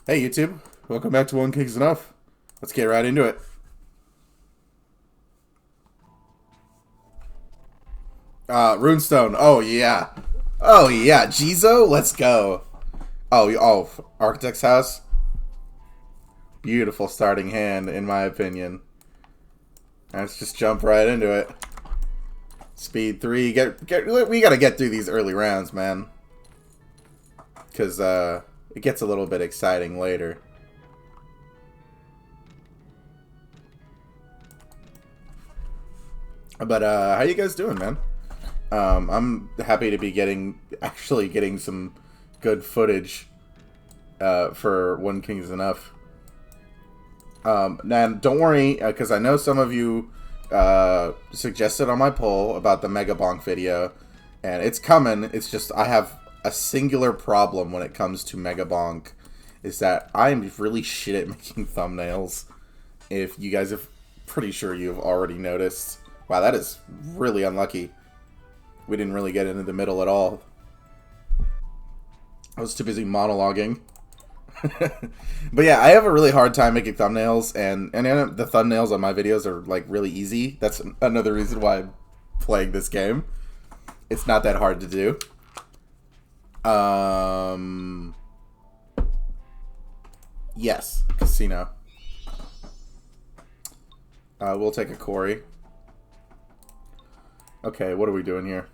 Hey YouTube, welcome back to One King's Enough. Let's get right into it. Runestone. Oh yeah. Oh yeah. JIZO, let's go. Oh, Architect's House. Beautiful starting hand, in my opinion. Let's just jump right into it. Speed 3. We gotta get through these early rounds, man. Because it gets a little bit exciting later. But how you guys doing, man? I'm happy to be actually getting some good footage for One King's Enough. Now, don't worry, because I know some of you suggested on my poll about the Mega Bonk video, and it's coming. It's just I have a singular problem when it comes to Mega Bonk, is that I'm really shit at making thumbnails. If you guys have, pretty sure you've already noticed. Wow, that is really unlucky. We didn't really get into the middle at all. I was too busy monologuing. But yeah, I have a really hard time making thumbnails, and the thumbnails on my videos are like really easy. That's another reason why I'm playing this game. It's not that hard to do. Yes, casino. We'll take a quarry. Okay, what are we doing here?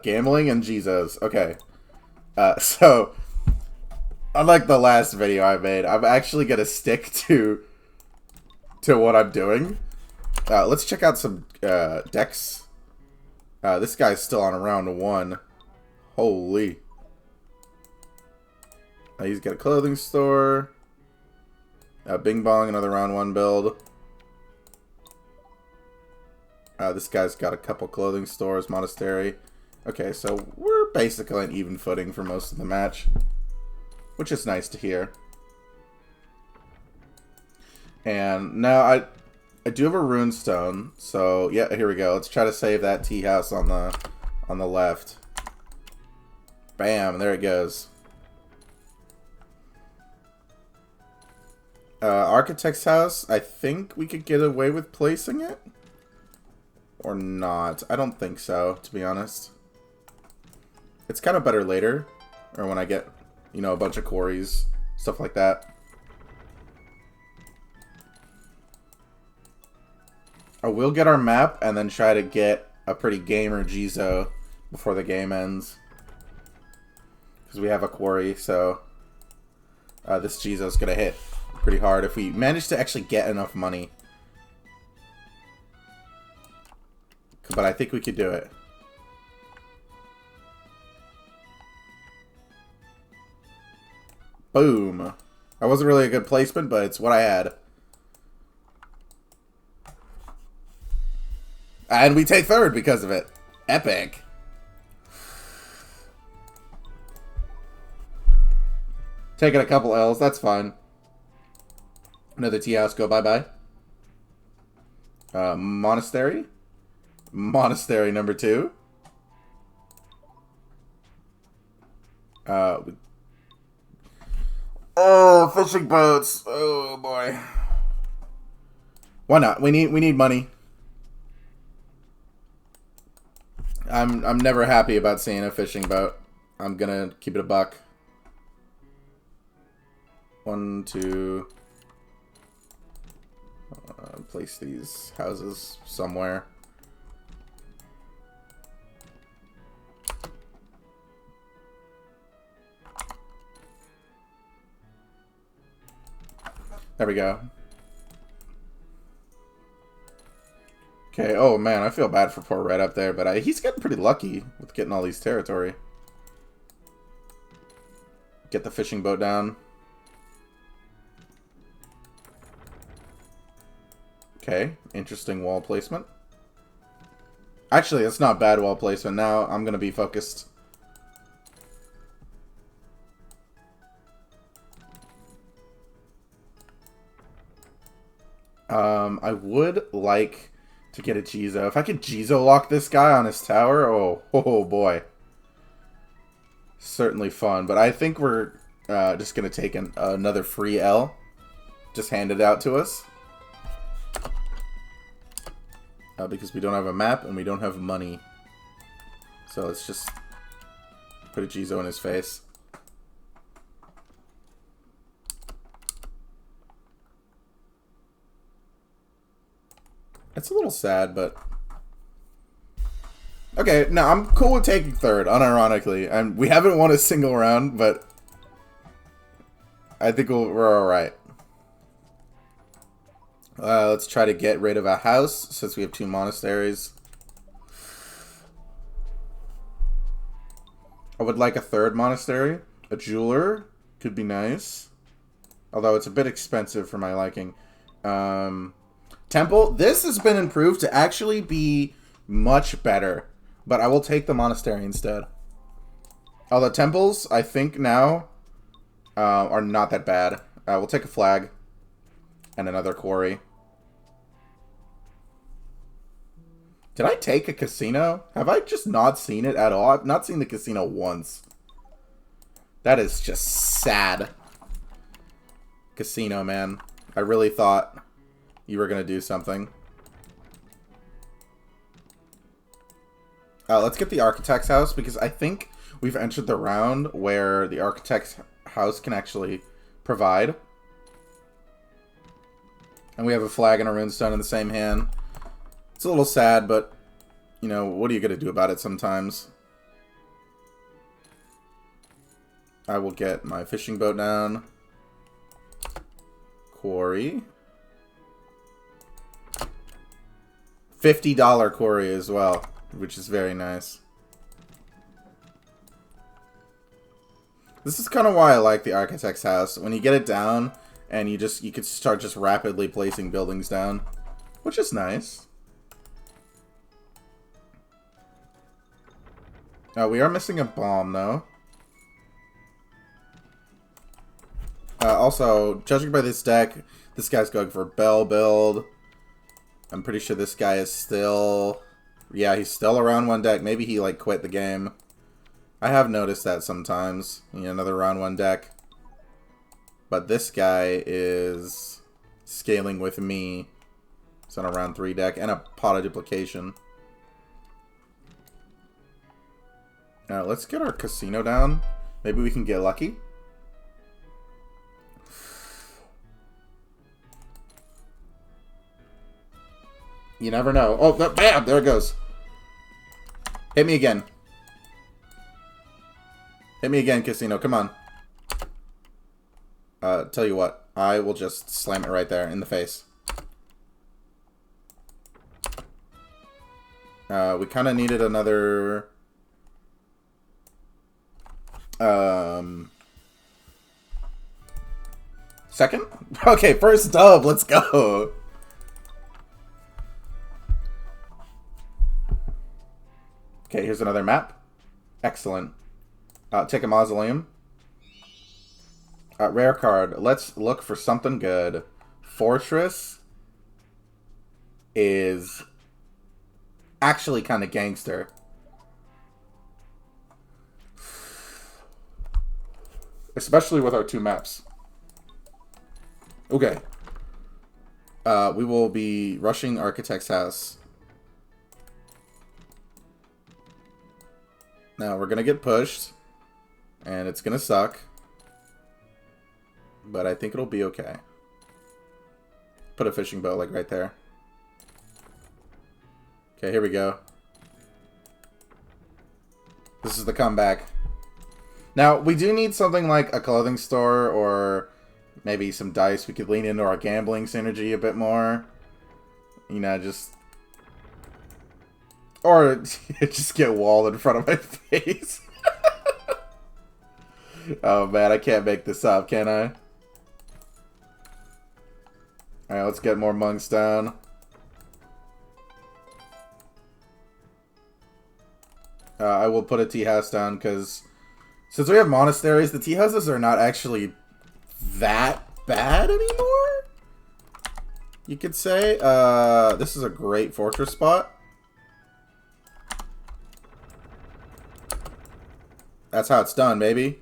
Gambling and JIZOs. Okay. So, unlike the last video I made, I'm actually going to stick to what I'm doing. Let's check out some decks. This guy's still on round 1. Holy. He's got a clothing store. Bing Bong, another round 1 build. This guy's got a couple clothing stores, monastery. Okay, so we're basically on even footing for most of the match, which is nice to hear. And now I do have a runestone, so yeah, here we go. Let's try to save that tea house on the left. Bam, there it goes. Architect's house, I think we could get away with placing it. Or not. I don't think so, to be honest. It's kind of better later. Or when I get, you know, a bunch of quarries. Stuff like that. I will get our map and then try to get a pretty gamer JIZO before the game ends. Because we have a quarry, so this JIZO's going to hit pretty hard if we manage to actually get enough money. But I think we could do it. Boom. That wasn't really a good placement, but it's what I had. And we take third because of it. Epic. Taking a couple L's, that's fine. Another tea house, go bye-bye. Monastery? Monastery number 2. Oh, fishing boats. Oh boy. Why not? We need money. I'm never happy about seeing a fishing boat. I'm gonna keep it a buck. 1, 2. Place these houses somewhere. There we go. Okay, oh man, I feel bad for poor Red up there, but he's getting pretty lucky with getting all these territory. Get the fishing boat down. Okay, interesting wall placement. Actually, it's not bad wall placement. Now I'm going to be focused. I would like to get a JIZO. If I could JIZO lock this guy on his tower, oh boy. Certainly fun, but I think we're Just gonna take another free L. Just hand it out to us. Because we don't have a map and we don't have money. So let's just put a JIZO in his face. It's a little sad, but... Okay, no, I'm cool with taking third, unironically. We haven't won a single round, but... I think we're alright. Let's try to get rid of a house, since we have 2 monasteries. I would like a 3rd monastery. A jeweler could be nice. Although it's a bit expensive for my liking. Temple. This has been improved to actually be much better. But I will take the monastery instead. Although temples, I think now, are not that bad. We'll take a flag. And another quarry. Did I take a casino? Have I just not seen it at all? I've not seen the casino once. That is just sad. Casino, man. I really thought you were going to do something. Let's get the architect's house, because I think we've entered the round where the architect's house can actually provide. And we have a flag and a runestone in the same hand. It's a little sad, but, you know, what are you going to do about it sometimes? I will get my fishing boat down. Quarry. $50 quarry as well, which is very nice. This is kind of why I like the architect's house. When you get it down, and you could start just rapidly placing buildings down, which is nice. We are missing a bomb, though. Also, judging by this deck, this guy's going for bell build. I'm pretty sure this guy is still... Yeah, he's still around 1 deck. Maybe he, like, quit the game. I have noticed that sometimes. You know, another round 1 deck. But this guy is scaling with me. It's on a round 3 deck and a pot of duplication. Now, let's get our casino down. Maybe we can get lucky. You never know. Oh, bam! There it goes. Hit me again. Hit me again, casino. Come on. Tell you what. I will just slam it right there in the face. We kind of needed another... Second? Okay, first dub. Let's go. Okay, here's another map. Excellent. Take a mausoleum. Rare card. Let's look for something good. Fortress is actually kind of gangster. Especially with our 2 maps. Okay. We will be rushing Architect's house. Now, we're going to get pushed. And it's going to suck. But I think it'll be okay. Put a fishing boat, like, right there. Okay, here we go. This is the comeback. Now, we do need something like a clothing store or maybe some dice. We could lean into our gambling synergy a bit more. You know, just... Or just get walled in front of my face. Oh, man, I can't make this up, can I? Alright, let's get more monks down. I will put a tea house down because since we have monasteries, the tea houses are not actually that bad anymore. You could say. This is a great fortress spot. That's how it's done, baby.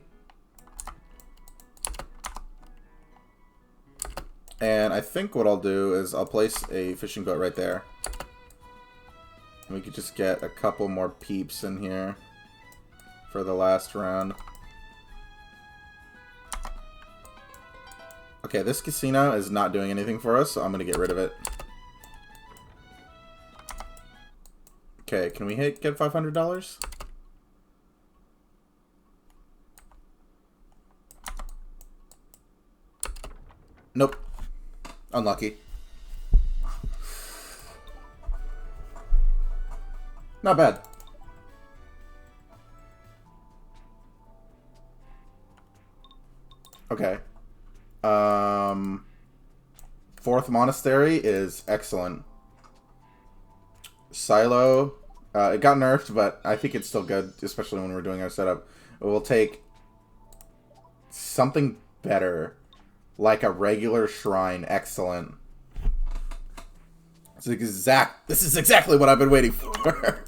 And I think what I'll do is I'll place a fishing boat right there. We could just get a couple more peeps in here for the last round. Okay, this casino is not doing anything for us, so I'm going to get rid of it. Okay, can we get $500? Nope. Unlucky. Not bad. Okay. Fourth monastery is excellent. Silo, it got nerfed, but I think it's still good, especially when we're doing our setup. We'll take something better, like a regular shrine. Excellent. This is exactly what I've been waiting for.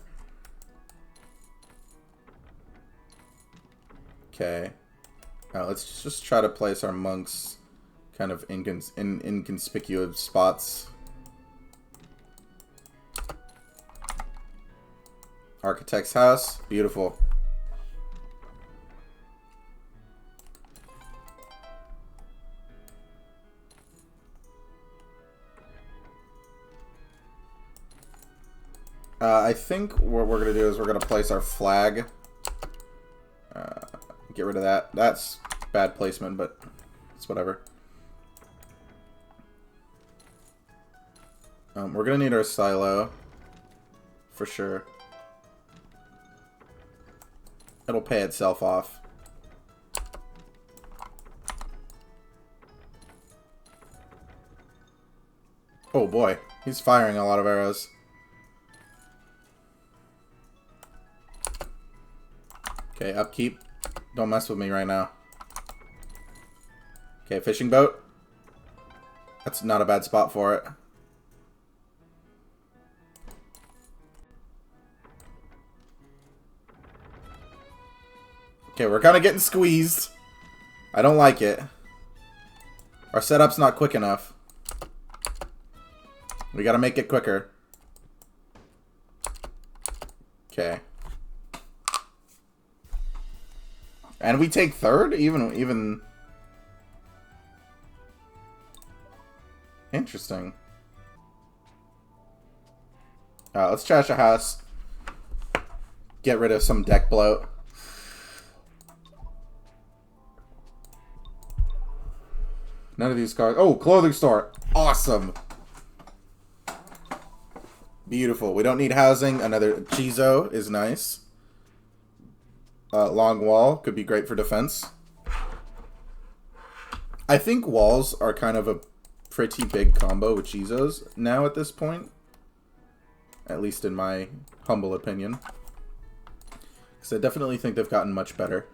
Okay. Let's just try to place our monks kind of in inconspicuous spots. Architect's house. Beautiful. I think what we're going to do is we're going to place our flag. Get rid of that. That's bad placement, but it's whatever. We're going to need our silo. For sure. It'll pay itself off. Oh boy, he's firing a lot of arrows. Okay, upkeep. Don't mess with me right now. Okay, fishing boat. That's not a bad spot for it. Okay, we're kind of getting squeezed. I don't like it. Our setup's not quick enough. We gotta make it quicker. Okay. And we take third? Even... Interesting. Let's trash a house. Get rid of some deck bloat. None of these cards... Oh, clothing store. Awesome. Beautiful. We don't need housing. Another JIZO is nice. Long wall could be great for defense. I think walls are kind of a pretty big combo with JIZOs now at this point. At least in my humble opinion. Because I definitely think they've gotten much better.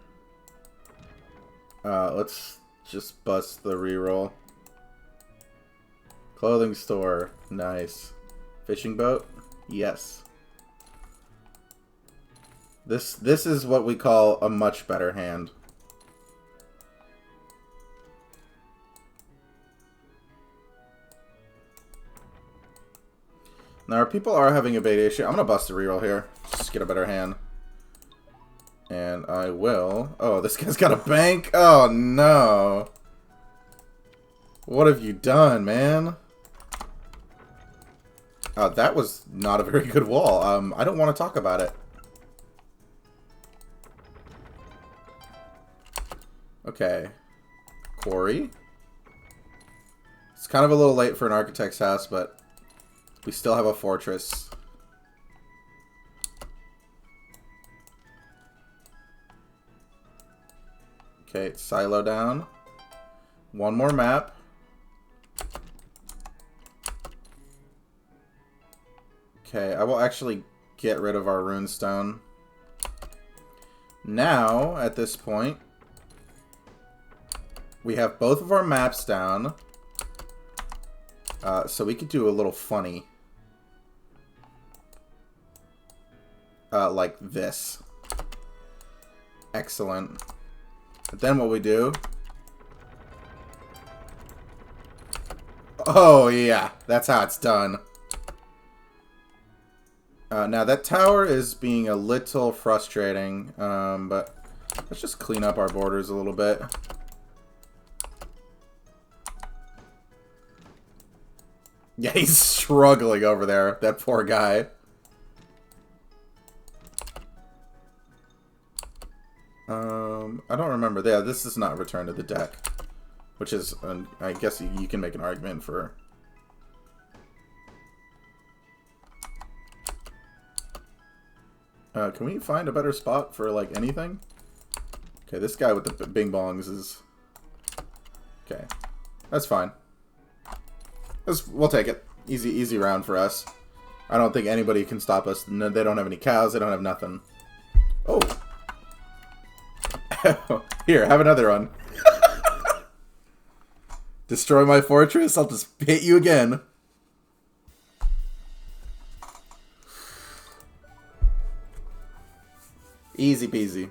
Let's just bust the reroll. Clothing store. Nice. Fishing boat? Yes. This is what we call a much better hand. Now, our people are having a bait issue. I'm going to bust a reroll here. Just get a better hand. And I will... Oh, this guy's got a bank? Oh, no. What have you done, man? That was not a very good wall. I don't want to talk about it. Okay. Quarry. It's kind of a little late for an architect's house, but we still have a fortress. Okay, silo down. One more map. Okay, I will actually get rid of our runestone. Now, at this point, we have both of our maps down. So we could do a little funny. Like this. Excellent. But then what we do Oh, yeah. That's how it's done. Now, that tower is being a little frustrating, but let's just clean up our borders a little bit. Yeah, he's struggling over there, that poor guy. I don't remember. Yeah, this is not return to the deck. Which is, I guess you can make an argument for... can we find a better spot for, like, anything? Okay, this guy with the bing bongs is... Okay. That's fine. We'll take it. Easy round for us. I don't think anybody can stop us. No, they don't have any cows. They don't have nothing. Oh. Here, have another one. Destroy my fortress? I'll just hit you again. Easy peasy.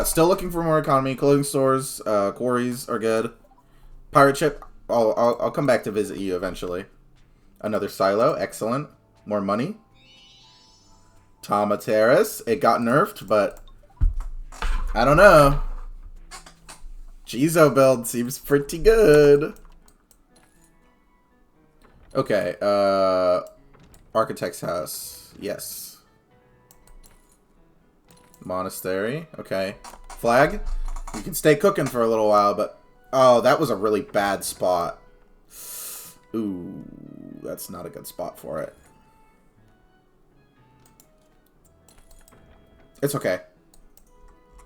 Still looking for more economy. Clothing stores, quarries are good. Pirate ship. I'll come back to visit you eventually. Another silo. Excellent. More money. Tama Terrace. It got nerfed, but I don't know. JIZO build seems pretty good. Okay, Architect's house. Yes. Monastery. Okay. Flag. You can stay cooking for a little while, but... Oh, that was a really bad spot. Ooh, that's not a good spot for it. It's okay.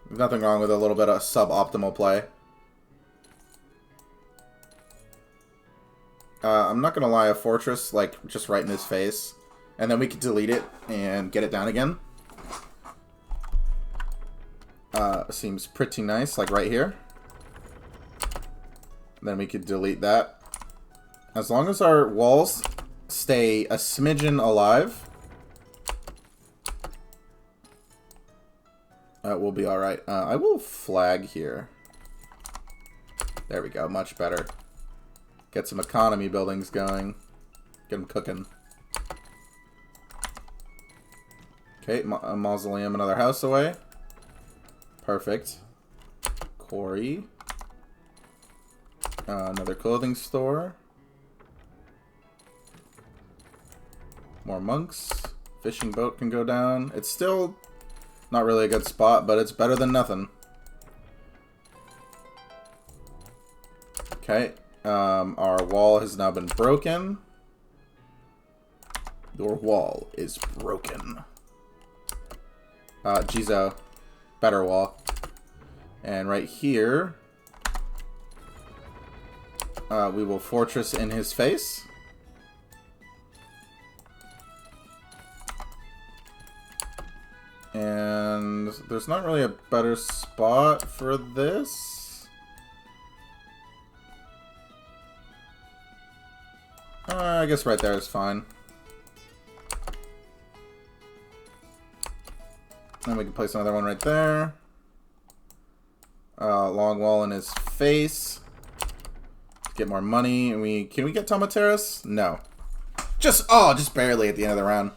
There's nothing wrong with a little bit of suboptimal play. I'm not gonna lie, a fortress, like, just right in his face. And then we could delete it and get it down again. Seems pretty nice, like right here. Then we could delete that. As long as our walls stay a smidgen alive, we'll be alright. I will flag here. There we go, much better. Get some economy buildings going. Get them cooking. Okay, a mausoleum another house away. Perfect. Quarry. Another clothing store. More monks. Fishing boat can go down. It's still not really a good spot, but it's better than nothing. Okay. Our wall has now been broken. Your wall is broken. JIZO. Better wall. And right here, we will fortress in his face. And there's not really a better spot for this. I guess right there is fine. Then we can place another one right there. Long wall in his face. Get more money. And can we get Tama Terrace? No. Just barely at the end of the round.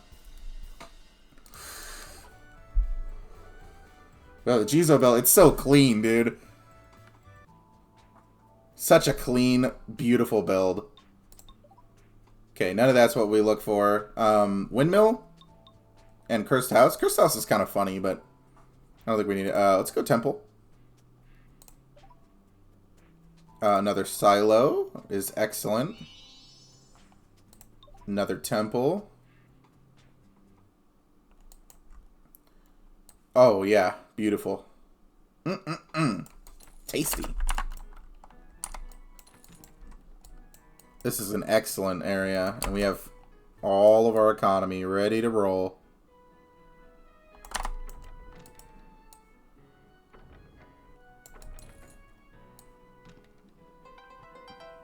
Well, the JIZO build, it's so clean, dude. Such a clean, beautiful build. Okay, none of that's what we look for. Windmill and Cursed House. Cursed House is kind of funny, but I don't think we need it. Let's go Temple. Another silo is excellent. Another temple. Oh, yeah. Beautiful. Tasty. This is an excellent area, and we have all of our economy ready to roll.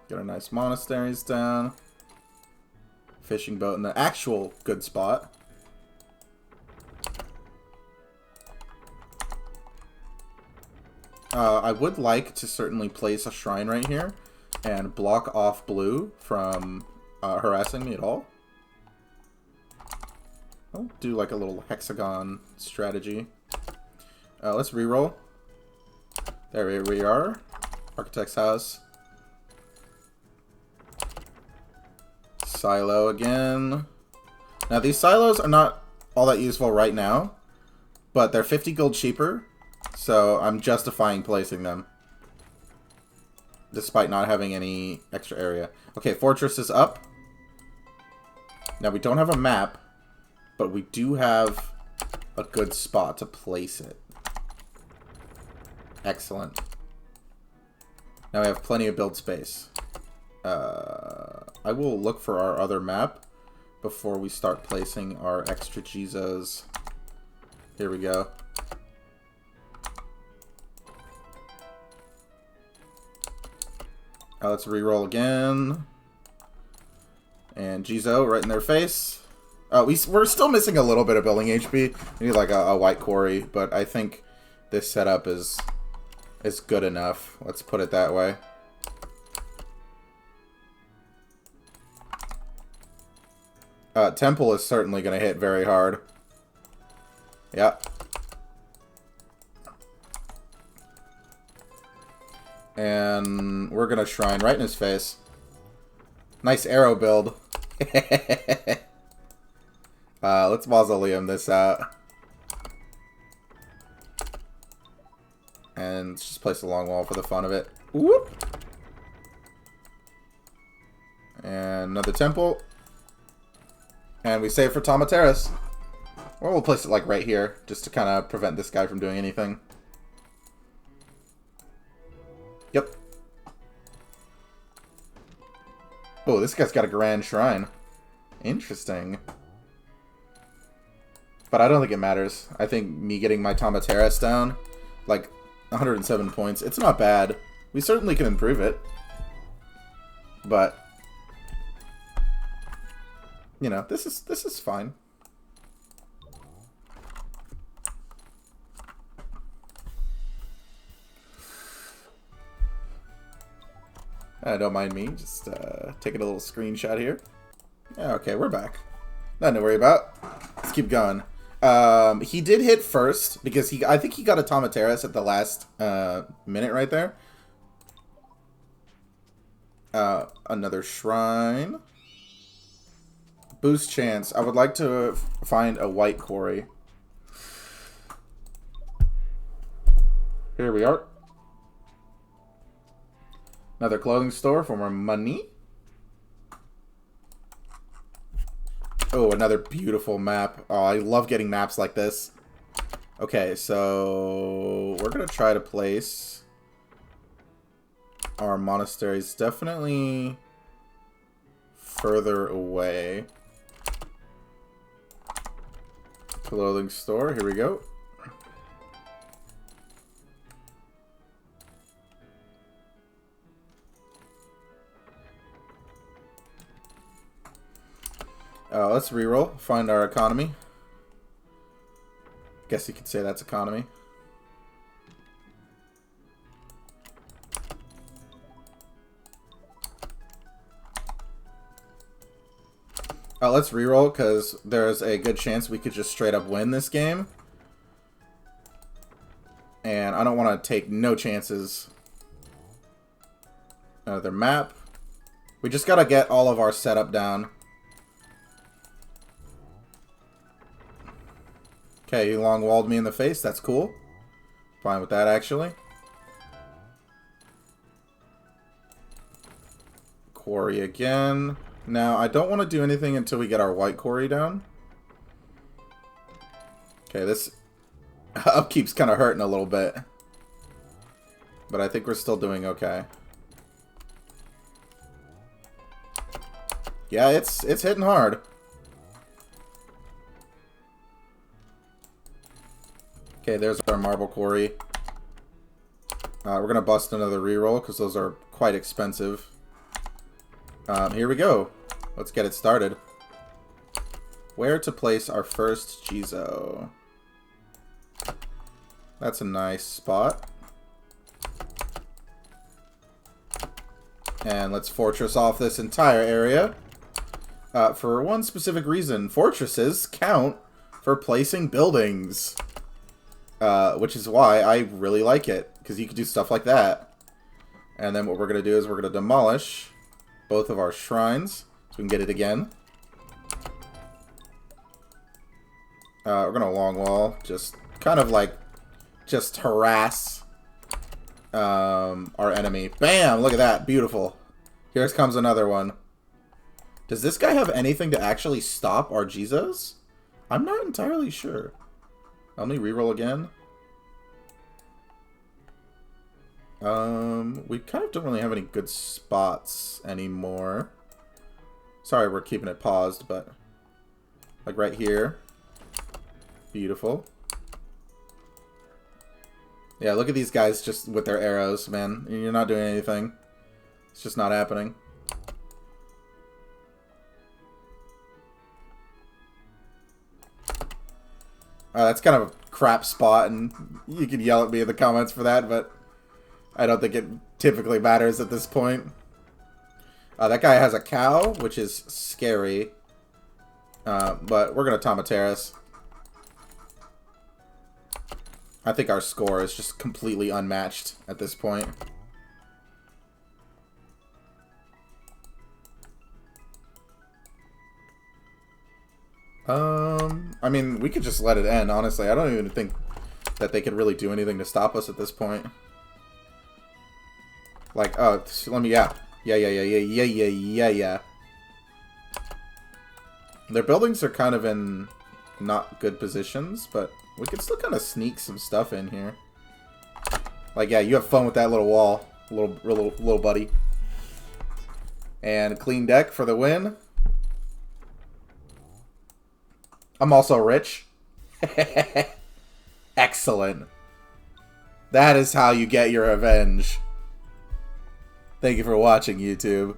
Get our nice monasteries down. Fishing boat in the actual good spot. I would like to certainly place a shrine right here and block off blue from harassing me at all. I'll do like a little hexagon strategy. Let's reroll. There we are. Architect's house. Silo again. Now these silos are not all that useful right now, but they're 50 gold cheaper, so I'm justifying placing them, despite not having any extra area. Okay, fortress is up. Now we don't have a map, but we do have a good spot to place it. Excellent. Now we have plenty of build space. I will look for our other map before we start placing our extra JIZOs. Here we go. Now let's reroll again. And JIZO right in their face. We're still missing a little bit of building HP. We need like a white quarry, but I think this setup is good enough. Let's put it that way. Temple is certainly going to hit very hard. Yeah. And we're going to shrine right in his face. Nice arrow build. Let's mausoleum this out. And let's just place a long wall for the fun of it. Whoop. And another temple. And we save for Tama Terrace. Or we'll place it like right here, just to kind of prevent this guy from doing anything. Yep. Oh, this guy's got a grand shrine. Interesting. But I don't think it matters. I think me getting my Tama Terrace down, like 107 points, it's not bad. We certainly can improve it. But you know, this is fine. Don't mind me, just taking a little screenshot here. Yeah, okay, we're back. Nothing to worry about. Let's keep going. He did hit first because I think he got a Tama Terrace at the last minute right there. Another shrine. Boost chance. I would like to find a white quarry. Here we are. Another clothing store for more money. Oh, another beautiful map. Oh, I love getting maps like this. Okay, so we're going to try to place our monasteries definitely further away. Clothing store, here we go. Let's reroll. Find our economy. Guess you could say that's economy. Let's reroll because there's a good chance we could just straight up win this game. And I don't want to take no chances. Another map. We just got to get all of our setup down. Okay, he long-walled me in the face. That's cool. Fine with that, actually. Quarry again. Now, I don't want to do anything until we get our white quarry down. Okay, this upkeep's kind of hurting a little bit. But I think we're still doing okay. Yeah, it's hitting hard. Okay, there's our marble quarry. We're going to bust another reroll because those are quite expensive. Here we go. Let's get it started. Where to place our first JIZO? That's a nice spot. And let's fortress off this entire area. For one specific reason, fortresses count for placing buildings. Which is why I really like it, because you can do stuff like that. And then what we're going to do is we're going to demolish both of our shrines, so we can get it again. We're going to long wall, just kind of like, just harass our enemy. Bam! Look at that. Beautiful. Here comes another one. Does this guy have anything to actually stop our JIZOs? I'm not entirely sure. Let me reroll again. We kind of don't really have any good spots anymore. Sorry, we're keeping it paused, but like right here. Beautiful. Yeah, look at these guys just with their arrows, man. You're not doing anything. It's just not happening. That's kind of a crap spot, and you can yell at me in the comments for that, but I don't think it typically matters at this point. That guy has a cow, which is scary. But we're going to Tomateras. I think our score is just completely unmatched at this point. I mean, we could just let it end, honestly. I don't even think that they could really do anything to stop us at this point. Like, oh, let me, yeah. Yeah. Their buildings are kind of in not good positions, but we could still kind of sneak some stuff in here. Like, yeah, you have fun with that little wall, little buddy. And clean deck for the win. I'm also rich. Excellent. That is how you get your revenge. Thank you for watching, YouTube.